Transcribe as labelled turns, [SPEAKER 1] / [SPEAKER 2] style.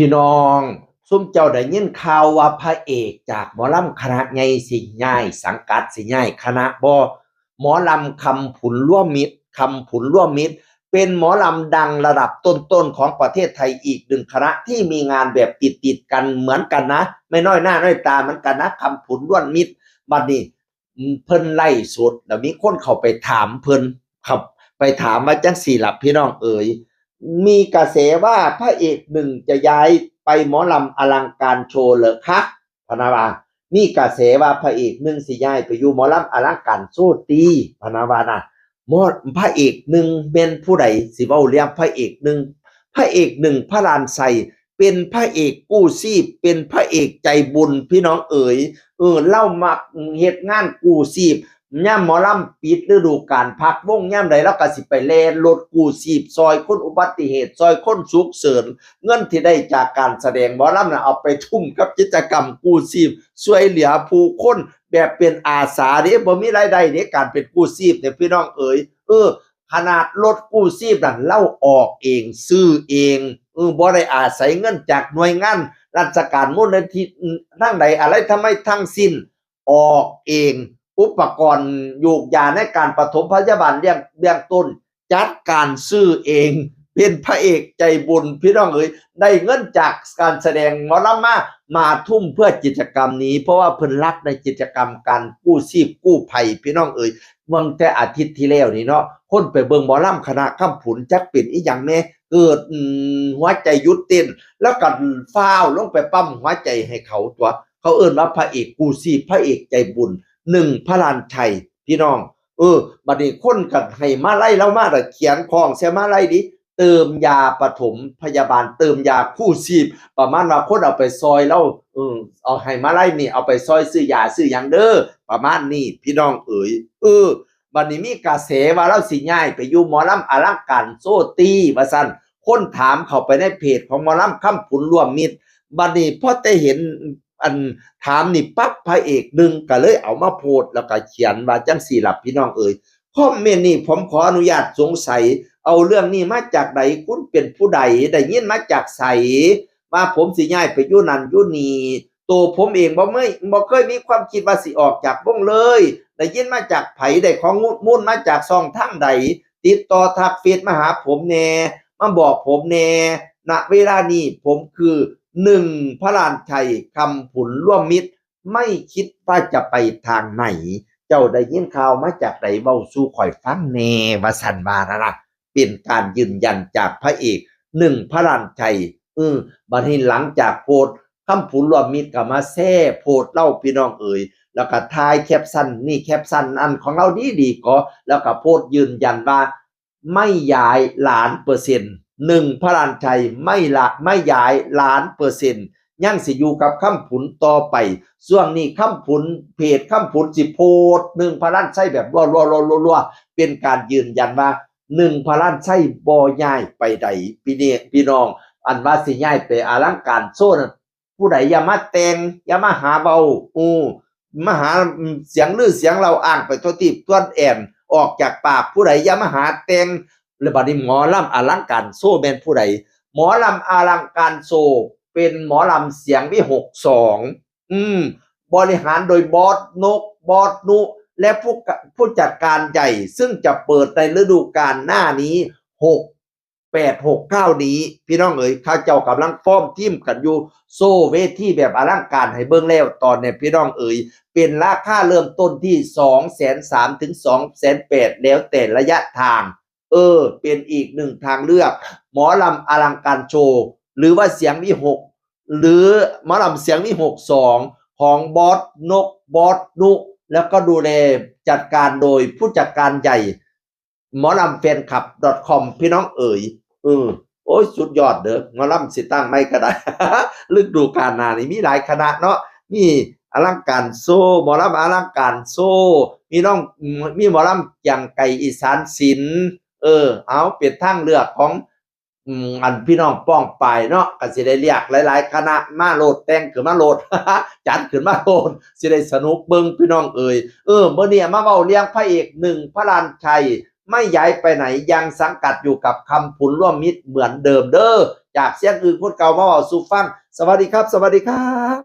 [SPEAKER 1] พี่น้องซุ่มเจ้าได้ยินข่าวว่าพระเอกจากหมอลำคณะใหญ่สิย้ายสังกัดสิย้ายคณะบ่หมอลำคำผุนร่วมมิตรคำผุนร่วมมิตรเป็นหมอลำดังระดับต้นๆของประเทศไทยอีกหนึ่งคณะที่มีงานแบบติดกันเหมือนกันนะไม่น้อยหน้าน้อยตาเหมือนกันนะคำผุนร่วมมิตรบัดนี้เพิ่นไล่สดแล้วมีคนเข้าไปถามเพิ่นครับไปถามว่าจังสี่ล่ะพี่น้องเอ๋ย มีกระแสว่าพระเอกหนึ่งจะย้ายไปหมอลำอลังการโชว์เหรอคะพนาวามีกระแสว่าพระเอกหนึ่งสิย้ายไปอยู่หมอลำอลังการโชว์ตีพนาวานะหมอพระเอกหนึ่งเป็นผู้ใดสิเว้าเรียกพระเอกหนึ่งพระเอกหนึ่งพระลานไสเป็นพระเอกกู้ชีพเป็นพระเอกใจบุญพี่น้องเอ๋ยเล่ามาเฮ็ดงานกู้ชีพย่ำหมอลำปิดฤดูกาลพักวงย่ำใดแล้วก็สิไปแล่นรถกู้ชีพซอยคนอุบัติเหตุซอยคนฉุกเฉินเงินที่ได้จากการแสดงหมอลำน่ะเอาไปทุ่มกับกิจกรรมกู้ชีพช่วยเหลือผู้คนแบบเป็นอาสาเด้บ่มีรายได้เด้การเป็นกู้ชีพเนี่ยพี่น้องเอ๋ยขนาดรถกู้ชีพนั่นเล่าออกเองซื้อเองบ่ได้อาศัยเงินจากหน่วยงานราชการมูลนิธิทั้งใดอะไรทำไมทั้งสิ้นออกเองอุปกรณ์ยูกยาในการปฐมพยาบาลเลี้ยงต้นจัดการซื้อเองเป็นพระเอกใจบุญพี่น้องเอ๋ยได้เงินจากการแสดงหมอลำมาทุ่มเพื่อกิจกรรมนี้เพราะว่าเพิ่นรักในกิจกรรมการกู้ชีพกู้ภัยพี่น้องเอ๋ยเมื่อแต่อาทิตย์ที่แล้วนี่เนาะคนไปเบิ่งหมอลำคณะคำผุนจักเป็นอีหยังแม่เกิดหัวใจหยุดเต้นแล้วก็ฟ้าวลงไปปั๊มหัวใจให้เขาตัวเขาเอิ้นว่าพระเอกกู้ชีพพระเอกใจบุญหนึ่งพระลานชัยพี่น้องบัดนี้คนกันให้มาไล่แล้วมาแต่เขียนของเสียมาไล่ดิเติมยาปฐมพยาบาลเติมยาคู่ชีพประมาณว่าคนเอาไปซอยแล้วเอาให้มาไล่นี่เอาไปซอยซื้อยาซื้อหยังเด้อประมาณนี้พี่น้องเอ๋ยบัดนี้มีกระแสว่าเราสิย้ายไปอยู่หมอลำอลังการโซตีว่าซั่นคนถามเข้าไปในเพจของหมอลำคำผุนร่วมมิตรบัดนี้พอได้เห็นอันถามนี่ปั๊บพระเอกหนึ่งก็เลยเอามาโพสต์แล้วก็เขียนว่าจังสี่ล่ะพี่น้องเอ๋ยคอมเมนต์นี่ผมขออนุญาตสงสัยเอาเรื่องนี้มาจากไหนคุณเป็นผู้ใดได้ยินมาจากไสว่าผมสิย้ายไปอยู่นั่นอยู่นี่ตัวผมเองบ่เคยมีความคิดว่าสิออกจากวงเลยได้ยินมาจากไผได้ข้อมูลมาจากช่องทางใดติดต่อทักเฟซมาหาผมแน่มาบอกผมแน่ณเวลานี้ผมคือหนึ่งพระลานชัยคำผุนร่วมมิตรไม่คิดว่าจะไปทางไหนเจ้าได้ยินข่าวมาจากไหนเว้าสู่ข่อยฟังแน่ว่าซั่นว่านั่นล่ะเป็นการยืนยันจากพระเอกหนึ่งพระลานชัยบัดนี้หลังจากโพสต์คำผุนร่วมมิตรก็มาแซ่โพสต์เล่าพี่น้องเอ๋ยแล้วก็ทายแคปชั่นนี่แคปชั่นอันของเราดีก็แล้วก็โพสต์ยืนยันว่าไม่ย้ายล้านเปอร์เซ็นต์หนึ่งพระลานชัยไม่ย้ายล้านเปอร์เซ็นต์ยังสิอยู่กับคำผุนต่อไปช่วงนี้คำผุนเพจคำผุนสิโพสต์หนึ่งพระลานชัยแบบรัวๆเป็นการยืนยันว่าหนึ่งพระลานชัยบ่ย้ายไปใดพี่น้องอันว่าสิย้ายไปอลังการโซนผู้ใดอย่ามาแต่งอย่ามาหาเบามาหาเสียงลือเสียงเราอ้างไปทั่วทิพย์ทั่วแอนออกจากปากผู้ใดอย่ามาหาแต่งแล้วบัดนี้หมอลำอลังการโซแม่นผู้ใดหมอลำอลังการโซเป็นหมอลำเสียงวิหกบริหารโดยบอสนกบอสนุและผู้จัดการใหญ่ซึ่งจะเปิดในฤดูกาลหน้านี้8-6-9นี้พี่น้องเอ๋ยข้าเจ้ากำลังฟอร์มทีมกันอยู่โซเวทีแบบอลังการให้เบิ่งแล้วตอนนี้พี่น้องเอ๋ยเป็นราคาเริ่มต้นที่ 230,000 ถึง 280,000 แล้วแต่ระยะทางเป็นอีกหนึ่งทางเลือกหมอลำอลังการโชว์หรือว่าเสียงวิหกหรือหมอลำเสียงวิหก2ของบอสนกบอสนุแล้วก็ดูแลจัดการโดยผู้จัดการใหญ่หมอลำแฟนคลับ .com พี่น้องเอ๋ยโอ้ยสุดยอดเด้อหมอลำสิตั้งไม่ก็ได้ ฤดูกาลหน้านี่มีหลายคณะเนาะนี่อลังการโซหมอลำอลังการโซมีหมอลำอย่างไก่อีสานศิลป์เอาเป็นทางเลือกของอันพี่น้องป้องปายเนาะก็สิได้เรียกหลายๆคณะมาโลดแต่งขึ้นมาโลด จัดขึ้นมาโลดสิได้สนุกเบิ่งพี่น้องเอ๋ยมื้อนี้มาเว้าเรื่องพระเอกหนึ่งพระลานชัยไม่ย้ายไปไหนยังสังกัดอยู่กับคำผุนร่วมมิตรเหมือนเดิมเด้อ จากเสียงอื่นคนเก่ามาเว้าสู่ฟังสวัสดีครับสวัสดีครับ